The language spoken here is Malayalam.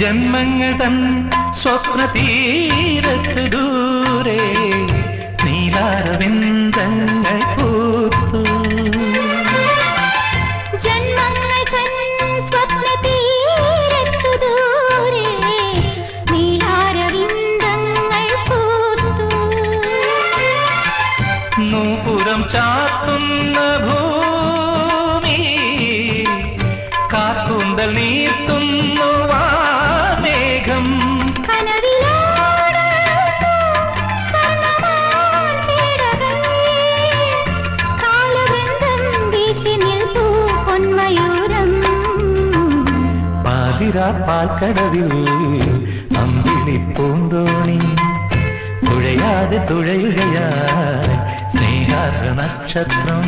ജന്മങ്ങൾ തൻ സ്വപ്ന തീരത്ത് ദൂരെ നീലാരവിന്ദങ്ങൾ പൂത്തു. ജന്മങ്ങൾ തൻ സ്വപ്ന തീരത്ത് ദൂരെ നീലാരവിന്ദങ്ങൾ പൂത്തു. നൂപുരം ചാത്തുന്ന ഭൂമി കാർക്കൂന്തൽ നീർത്തുന്നു മേഘം. പാൽക്കടവിൽ അമ്പിളി പൂന്തോണി തുഴയാതെ തുഴയുകയായി സ്നേഹാർദ്ര നക്ഷത്രം.